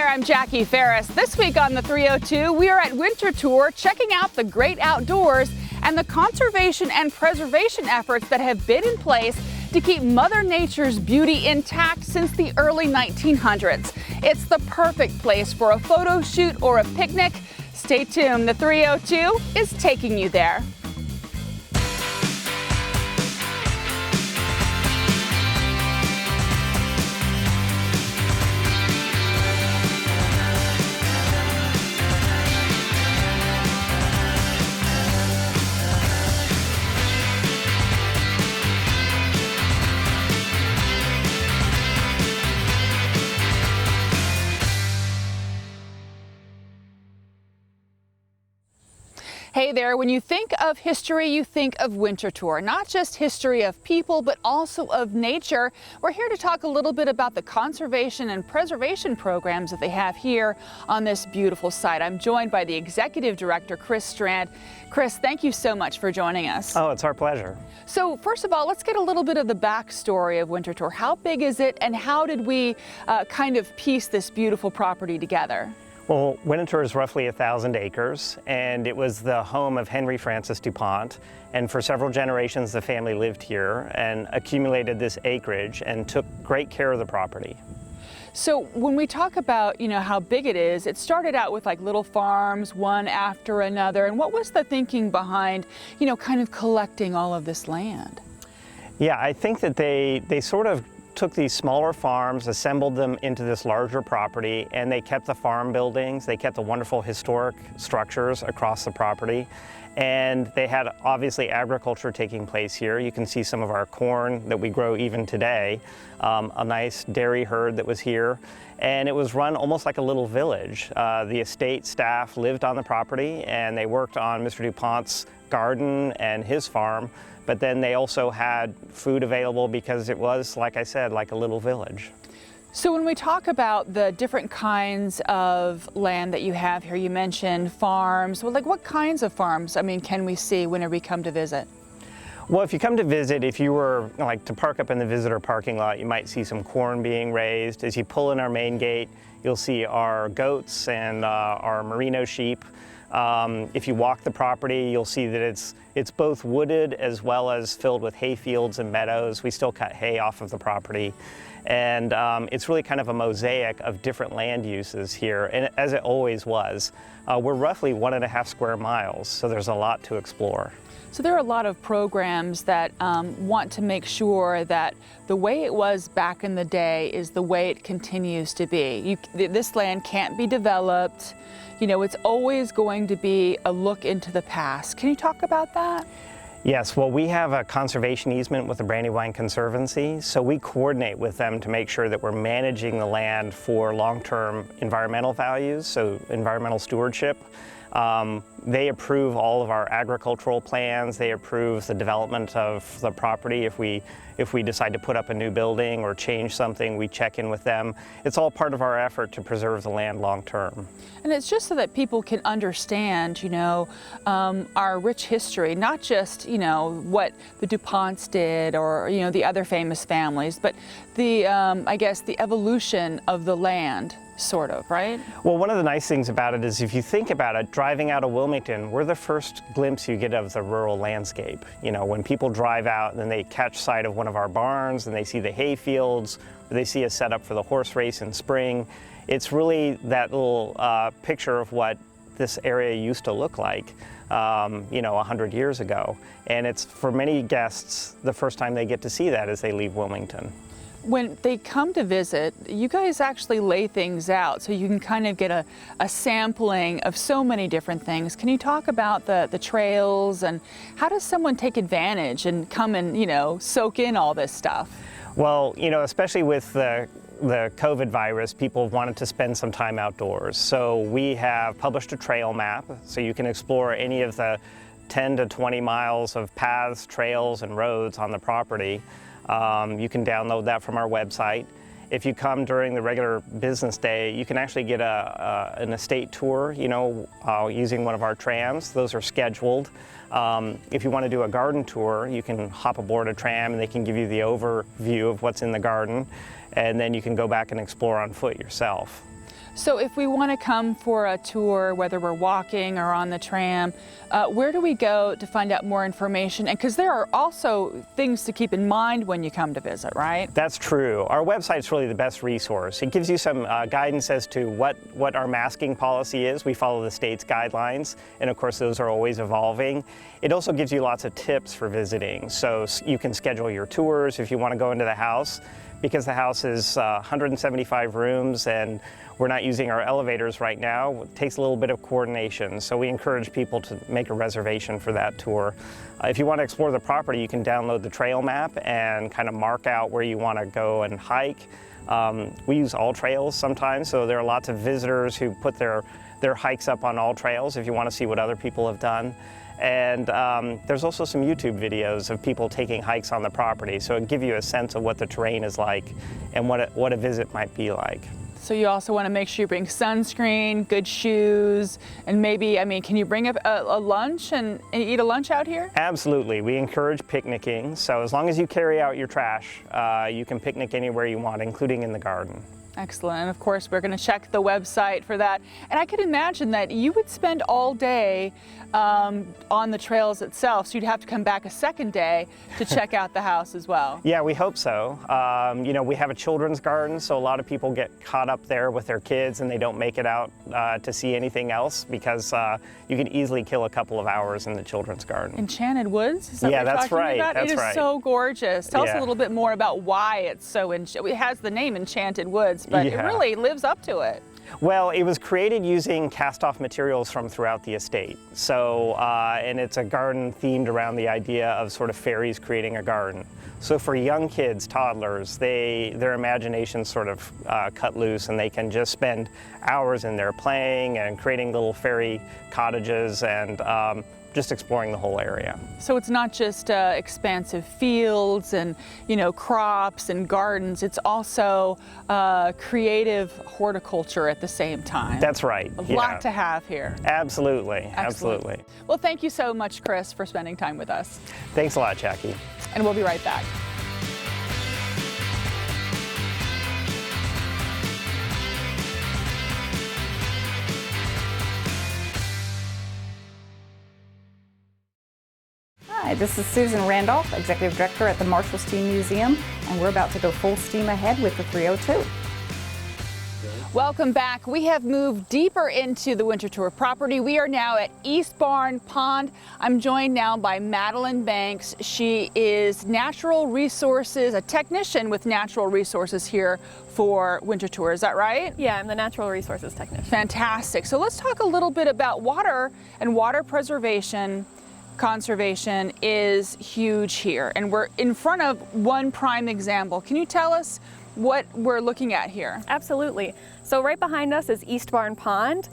there, I'm Jackie Ferris. This week on the 302, we are at Winterthur checking out the great outdoors and the conservation and preservation efforts that have been in place to keep Mother Nature's beauty intact since the early 1900s. It's the perfect place for a photo shoot or a picnic. Stay tuned, the 302 is taking you there. Hey there, when you think of history, you think of Winterthur. Not just history of people, but also of nature. We're here to talk a little bit about the conservation and preservation programs that they have here on this beautiful site. I'm joined by the Executive Director, Chris Strand. Chris, thank you so much for joining us. Oh, it's our pleasure. So first of all, let's get a little bit of the backstory of Winterthur. How big is it, and how did we kind of piece this beautiful property together? Well, Winterthur is roughly 1,000 acres, and it was the home of Henry Francis DuPont. And for several generations, the family lived here and accumulated this acreage and took great care of the property. So when we talk about, how big it is, it started out with like little farms, one after another. And what was the thinking behind, kind of collecting all of this land? Yeah, I think that they sort of took these smaller farms, assembled them into this larger property, and they kept the farm buildings, they kept the wonderful historic structures across the property, and they had obviously agriculture taking place here. You can see some of our corn that we grow even today, a nice dairy herd that was here, and it was run almost like a little village. The estate staff lived on the property, and they worked on Mr. DuPont's garden and his farm, but then they also had food available because it was, like I said, like a little village. So when we talk about the different kinds of land that you have here, you mentioned farms. Well, like what kinds of farms, can we see whenever we come to visit? Well, if you come to visit, if you were to park up in the visitor parking lot, you might see some corn being raised. As you pull in our main gate, you'll see our goats and our merino sheep. If you walk the property, you'll see that it's both wooded as well as filled with hay fields and meadows. We still cut hay off of the property. And it's really kind of a mosaic of different land uses here, and as it always was. We're roughly 1.5 square miles, so there's a lot to explore. So there are a lot of programs that want to make sure that the way it was back in the day is the way it continues to be. This land can't be developed. It's always going to be a look into the past. Can you talk about that? Yes, well, we have a conservation easement with the Brandywine Conservancy, so we coordinate with them to make sure that we're managing the land for long-term environmental values, so environmental stewardship. They approve all of our agricultural plans. They approve the development of the property. If we decide to put up a new building or change something, we check in with them. It's all part of our effort to preserve the land long term. And it's just so that people can understand, our rich history, not just, what the DuPonts did or, the other famous families, but the, I guess, the evolution of the land. Sort of, right? Well, one of the nice things about it is if you think about it, driving out of Wilmington, we're the first glimpse you get of the rural landscape. When people drive out and then they catch sight of one of our barns and they see the hay fields, or they see us set up for the horse race in spring, it's really that little picture of what this area used to look like, 100 years ago. And it's, for many guests, the first time they get to see that as they leave Wilmington. When they come to visit, you guys actually lay things out so you can kind of get a sampling of so many different things. Can you talk about the trails, and how does someone take advantage and come and, soak in all this stuff? Well, especially with the COVID virus, people wanted to spend some time outdoors. So we have published a trail map so you can explore any of the 10 to 20 miles of paths, trails, and roads on the property. You can download that from our website. If you come during the regular business day, you can actually get an estate tour, using one of our trams. Those are scheduled. If you want to do a garden tour, you can hop aboard a tram and they can give you the overview of what's in the garden, and then you can go back and explore on foot yourself. So if we want to come for a tour, whether we're walking or on the tram, where do we go to find out more information? And because there are also things to keep in mind when you come to visit, right? That's true. Our website's really the best resource. It gives you some guidance as to what our masking policy is. We follow the state's guidelines, and of course those are always evolving. It also gives you lots of tips for visiting. So you can schedule your tours if you want to go into the house, because the house is 175 rooms and we're not using our elevators right now. It takes a little bit of coordination, so we encourage people to make a reservation for that tour. If you want to explore the property, you can download the trail map and kind of mark out where you want to go and hike. We use all trails sometimes, so there are lots of visitors who put their hikes up on all trails if you want to see what other people have done. And there's also some YouTube videos of people taking hikes on the property, so it gives you a sense of what the terrain is like and what a visit might be like. So you also want to make sure you bring sunscreen, good shoes, and maybe, can you bring a lunch and eat a lunch out here? Absolutely. We encourage picnicking, so as long as you carry out your trash, you can picnic anywhere you want, including in the garden. Excellent. And of course, we're going to check the website for that. And I could imagine that you would spend all day on the trails itself, so you'd have to come back a second day to check out the house as well. Yeah, we hope so. We have a children's garden, so a lot of people get caught up there with their kids and they don't make it out to see anything else, because you can easily kill a couple of hours in the children's garden. Enchanted Woods? Is that yeah, what you're that's talking right. About? That's it is right. so gorgeous. Tell us Yeah. a little bit more about why it's so, it has the name Enchanted Woods, but Yeah. it really lives up to it. Well, it was created using cast-off materials from throughout the estate. So, and it's a garden themed around the idea of sort of fairies creating a garden. So for young kids, toddlers, their imagination's sort of cut loose, and they can just spend hours in there playing and creating little fairy cottages and just exploring the whole area. So it's not just expansive fields and crops and gardens, it's also creative horticulture at the same time. That's right. A lot to have here. Absolutely, Excellent. absolutely. Well, thank you so much, Chris, for spending time with us. Thanks a lot, Jackie. And we'll be right back. Hi, this is Susan Randolph, Executive Director at the Marshall Steam Museum, and we're about to go full steam ahead with the 302. Welcome back. We have moved deeper into the Winterthur property. We are now at East Barn Pond. I'm joined now by Madeline Banks. She is natural resources, a technician with natural resources here for Winterthur. Is that right? Yeah, I'm the natural resources technician. Fantastic. So let's talk a little bit about water and water preservation. Conservation is huge here, and we're in front of one prime example. Can you tell us what we're looking at here? Absolutely. So right behind us is East Barn Pond.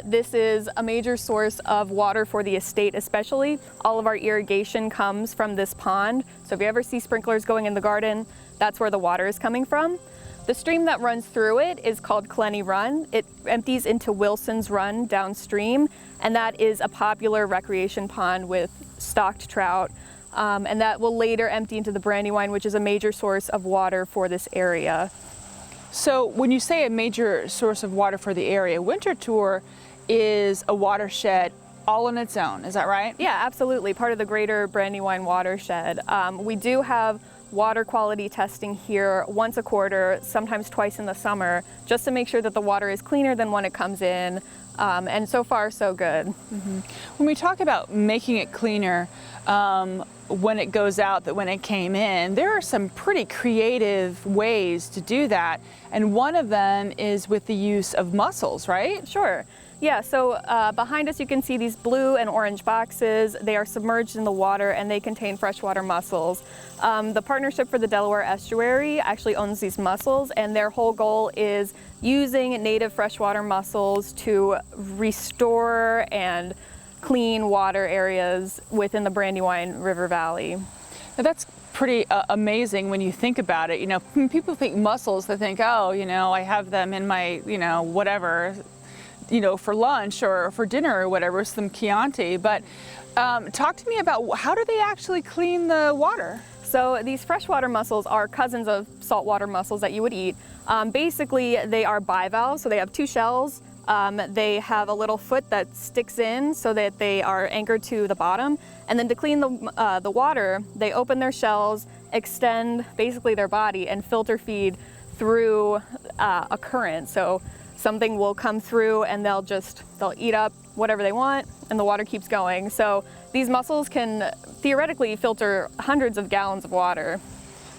This is a major source of water for the estate especially. All of our irrigation comes from this pond. So if you ever see sprinklers going in the garden, that's where the water is coming from. The stream that runs through it is called Clenny Run. It empties into Wilson's Run downstream, and that is a popular recreation pond with stocked trout. And that will later empty into the Brandywine, which is a major source of water for this area. So when you say a major source of water for the area, Winterthur is a watershed all on its own, is that right? Yeah, absolutely, part of the greater Brandywine watershed. We do have water quality testing here once a quarter, sometimes twice in the summer, just to make sure that the water is cleaner than when it comes in. And so far, so good. Mm-hmm. When we talk about making it cleaner, when it goes out, that when it came in, there are some pretty creative ways to do that. And one of them is with the use of mussels, right? Sure. Yeah, so behind us you can see these blue and orange boxes. They are submerged in the water and they contain freshwater mussels. The Partnership for the Delaware Estuary actually owns these mussels, and their whole goal is using native freshwater mussels to restore and clean water areas within the Brandywine River Valley. Now that's pretty amazing when you think about it. When people think mussels, they think, oh, I have them in my, whatever, for lunch or for dinner or whatever, some Chianti. But talk to me about how do they actually clean the water? So these freshwater mussels are cousins of saltwater mussels that you would eat. Basically, they are bivalves, so they have two shells. They have a little foot that sticks in so that they are anchored to the bottom. And then to clean the water, they open their shells, extend basically their body, and filter feed through a current. So something will come through and they'll eat up whatever they want, and the water keeps going. So these mussels can theoretically filter hundreds of gallons of water.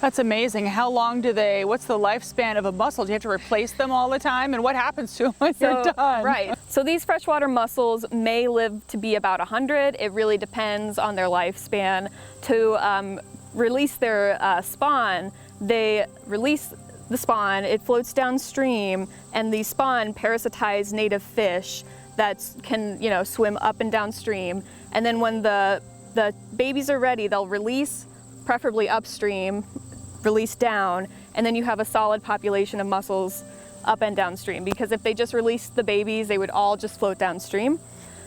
That's amazing. How long what's the lifespan of a mussel? Do you have to replace them all the time? And what happens to them when they're done? Right. So these freshwater mussels may live to be about 100. It really depends on their lifespan. To release their spawn, they release the spawn, it floats downstream, and the spawn parasitize native fish that can, swim up and downstream. And then when the babies are ready, they'll release, preferably upstream, release down, and then you have a solid population of mussels up and downstream, because if they just released the babies, they would all just float downstream.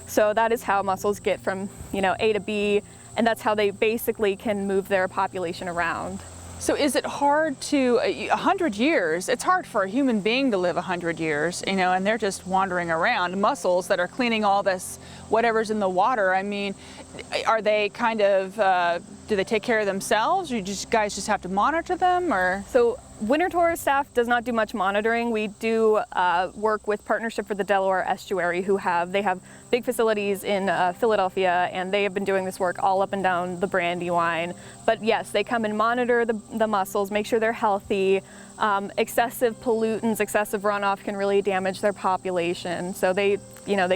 So that is how mussels get from A to B, and that's how they basically can move their population around. So is it hard 100 years, it's hard for a human being to live 100 years, and they're just wandering around. Mussels that are cleaning all this, whatever's in the water, I mean, are they kind of, do they take care of themselves? Or guys just have to monitor them, or? So Winterthur staff does not do much monitoring. We do work with Partnership for the Delaware Estuary, they have big facilities in Philadelphia, and they have been doing this work all up and down the Brandywine. But yes, they come and monitor the mussels, make sure they're healthy. Excessive pollutants, excessive runoff can really damage their population. So they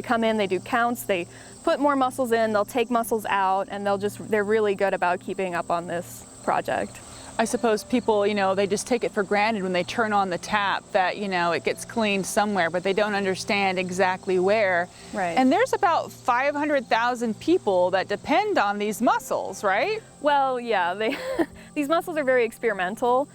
come in, they do counts, they put more mussels in, they'll take mussels out, and they're really good about keeping up on this project. I suppose people, they just take it for granted when they turn on the tap that, it gets cleaned somewhere, but they don't understand exactly where. Right. And there's about 500,000 people that depend on these mussels, right? Well, yeah, these mussels are very experimental.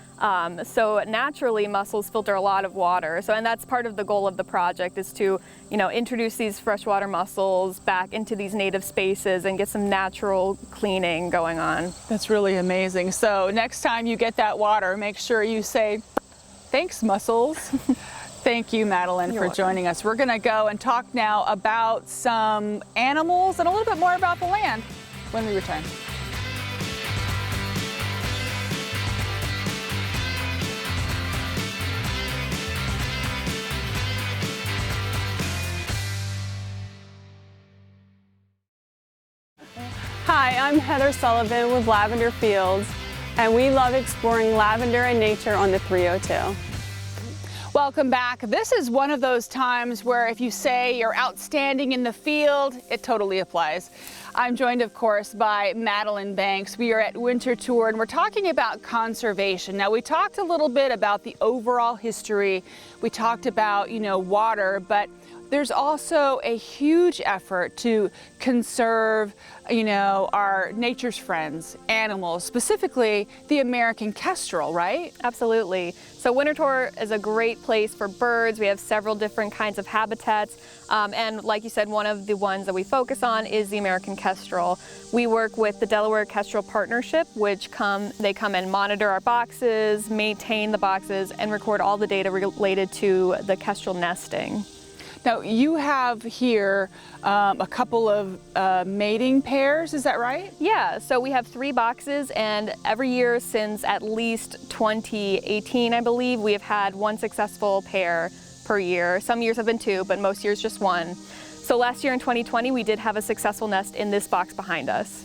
So naturally, mussels filter a lot of water. And that's part of the goal of the project, is to, introduce these freshwater mussels back into these native spaces and get some natural cleaning going on. That's really amazing. So next time you get that water, make sure you say, "Thanks, mussels." Thank you, Madeline, for joining us. We're going to go and talk now about some animals and a little bit more about the land when we return. Hi, I'm Heather Sullivan with Lavender Fields, and we love exploring lavender and nature on the 302. Welcome back. This is one of those times where if you say you're outstanding in the field, it totally applies. I'm joined, of course, by Madeline Banks. We are at Winterthur, and we're talking about conservation. Now, we talked a little bit about the overall history. We talked about, water, but there's also a huge effort to conserve, our nature's friends, animals, specifically the American kestrel, right? Absolutely. So Winterthur is a great place for birds. We have several different kinds of habitats. And like you said, one of the ones that we focus on is the American kestrel. We work with the Delaware Kestrel Partnership, which they come and monitor our boxes, maintain the boxes, and record all the data related to the kestrel nesting. Now, you have here a couple of mating pairs, is that right? Yeah, so we have 3 boxes, and every year since at least 2018, I believe, we have had 1 successful pair per year. Some years have been 2, but most years just 1. So last year in 2020, we did have a successful nest in this box behind us.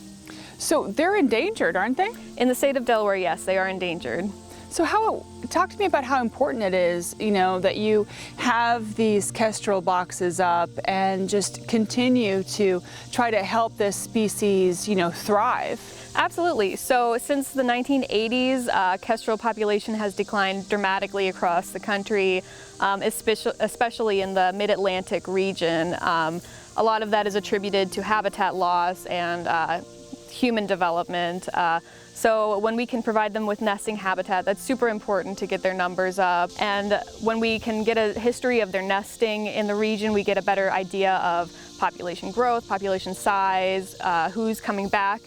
So they're endangered, aren't they? In the state of Delaware, yes, they are endangered. So talk to me about how important it is, that you have these kestrel boxes up and just continue to try to help this species, thrive. Absolutely. So since the 1980s, kestrel population has declined dramatically across the country, especially in the mid-Atlantic region. A lot of that is attributed to habitat loss and human development. So when we can provide them with nesting habitat, that's super important to get their numbers up. And when we can get a history of their nesting in the region, we get a better idea of population growth, population size, who's coming back,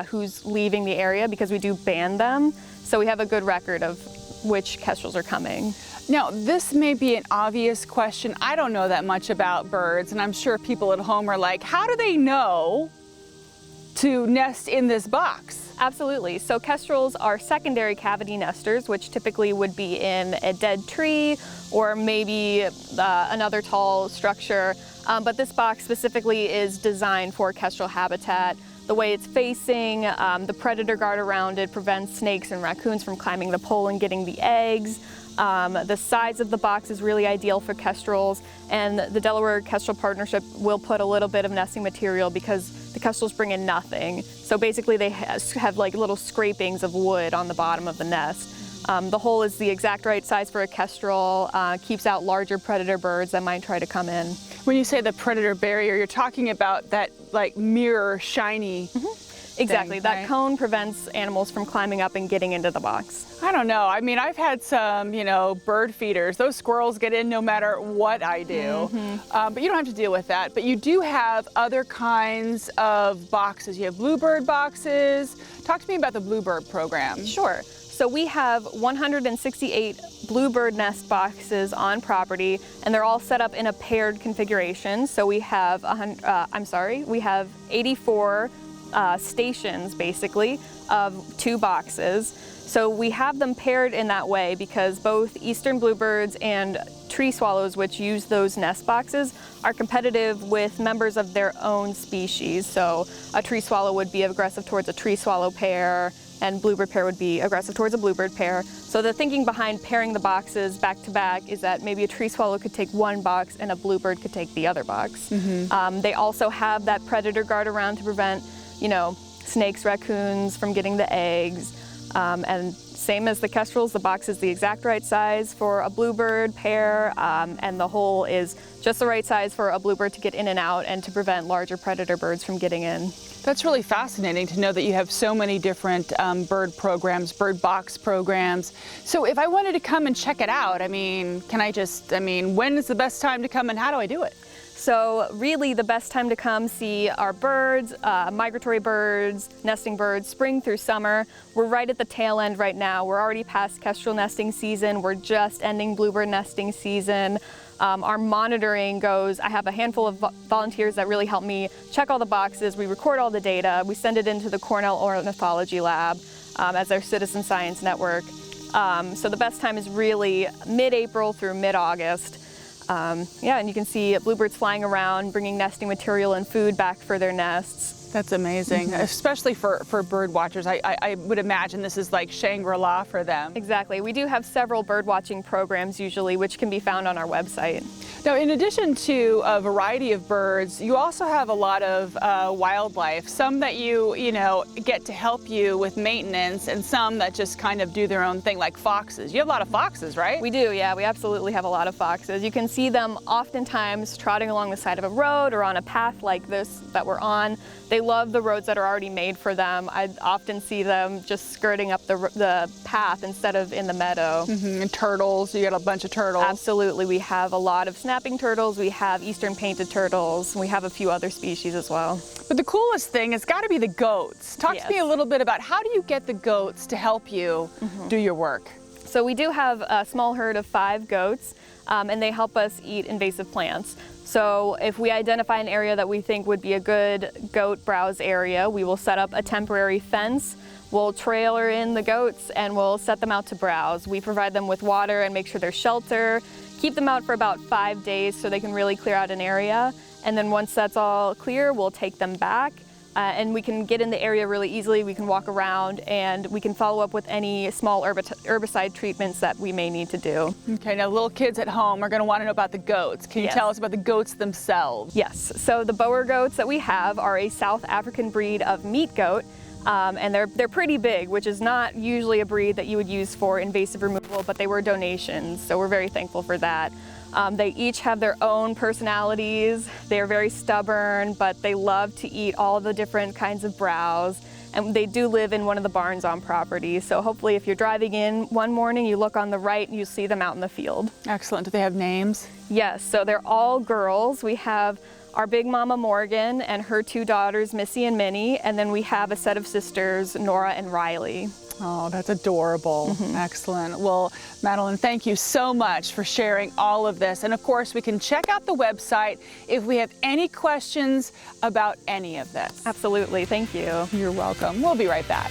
who's leaving the area, because we do ban them. So we have a good record of which kestrels are coming. Now, this may be an obvious question. I don't know that much about birds, and I'm sure people at home are like, how do they know to nest in this box? Absolutely. So kestrels are secondary cavity nesters, which typically would be in a dead tree or maybe another tall structure. But this box specifically is designed for kestrel habitat. The way it's facing, the predator guard around it prevents snakes and raccoons from climbing the pole and getting the eggs. The size of the box is really ideal for kestrels, and the Delaware Kestrel Partnership will put a little bit of nesting material because the kestrels bring in nothing. So basically they have like little scrapings of wood on the bottom of the nest. The hole is the exact right size for a kestrel, keeps out larger predator birds that might try to come in. When you say the predator barrier, you're talking about that like mirror shiny Exactly. thing, That right? cone prevents animals from climbing up and getting into the box. I don't know. I mean, I've had some, bird feeders. Those squirrels get in no matter what I do. But you don't have to deal with that. But you do have other kinds of boxes. You have bluebird boxes. Talk to me about the bluebird program. Sure. So we have 168 bluebird nest boxes on property, and they're all set up in a paired configuration. So we have we have 84 stations basically of 2 boxes. So we have them paired in that way because both eastern bluebirds and tree swallows, which use those nest boxes, are competitive with members of their own species. So a tree swallow would be aggressive towards a tree swallow pair, and bluebird pair would be aggressive towards a bluebird pair. So the thinking behind pairing the boxes back to back is that maybe a tree swallow could take one box and a bluebird could take the other box. They also have that predator guard around to prevent, snakes, raccoons from getting the eggs. And same as the kestrels, the box is the exact right size for a bluebird pair, and the hole is just the right size for a bluebird to get in and out and to prevent larger predator birds from getting in. That's really fascinating to know that you have so many different bird programs, bird box programs. So if I wanted to come and check it out, when is the best time to come and how do I do it? So really the best time to come see our birds, migratory birds, nesting birds, spring through summer. We're right at the tail end right now. We're already past kestrel nesting season. We're just ending bluebird nesting season. Our monitoring goes, I have a handful of volunteers that really help me check all the boxes. We record all the data. We send it into the Cornell Ornithology Lab as our citizen science network. So the best time is really mid-April through mid-August. And you can see bluebirds flying around, bringing nesting material and food back for their nests. That's amazing, especially for bird watchers. I would imagine this is like Shangri-La for them. Exactly. We do have several bird watching programs usually, which can be found on our website. Now, in addition to a variety of birds, you also have a lot of wildlife, some that you get to help you with maintenance and some that just kind of do their own thing, like foxes. You have a lot of foxes, right? We do, yeah. We absolutely have a lot of foxes. You can see them oftentimes trotting along the side of a road or on a path like this that we're on. They love the roads that are already made for them. I often see them just skirting up the path instead of in the meadow. And turtles, you got a bunch of turtles. Absolutely. We have a lot of snapping turtles. We have eastern painted turtles. We have a few other species as well. But the coolest thing has got to be the goats. Talk to me a little bit about how do you get the goats to help you do your work? So we do have a small herd of 5 goats, and they help us eat invasive plants. So if we identify an area that we think would be a good goat browse area, we will set up a temporary fence. We'll trailer in the goats and we'll set them out to browse. We provide them with water and make sure there's shelter, keep them out for about 5 days so they can really clear out an area. And then once that's all clear, we'll take them back. And we can get in the area really easily. We can walk around and we can follow up with any small herbicide treatments that we may need to do. Okay, now little kids at home are going to want to know about the goats. Can you tell us about the goats themselves? Yes, so the Boer goats that we have are a South African breed of meat goat. And they're pretty big, which is not usually a breed that you would use for invasive removal, but they were donations, so we're very thankful for that. They each have their own personalities. They're very stubborn, but they love to eat all the different kinds of browse. And they do live in one of the barns on property. So hopefully if you're driving in one morning, you look on the right and you see them out in the field. Excellent. Do they have names? Yes, so they're all girls. We have our big mama Morgan and her 2 daughters, Missy and Minnie, and then we have a set of sisters, Nora and Riley. Oh, that's adorable. Excellent. Well, Madeline, thank you so much for sharing all of this. And of course, we can check out the website if we have any questions about any of this. Absolutely, thank you. You're welcome. We'll be right back.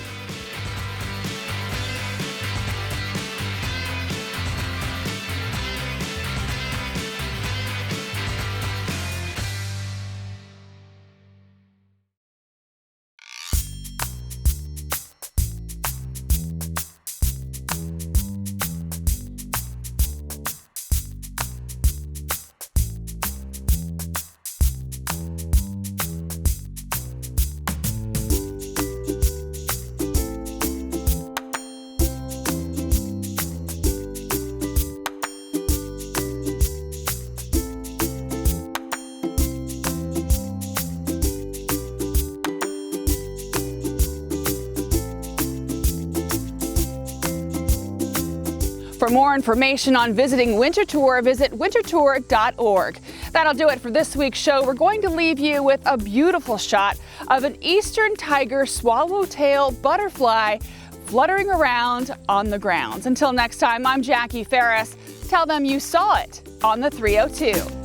For more information on visiting Winterthur, visit winterthur.org. That'll do it for this week's show. We're going to leave you with a beautiful shot of an eastern tiger swallowtail butterfly fluttering around on the grounds. Until next time, I'm Jackie Ferris. Tell them you saw it on the 302.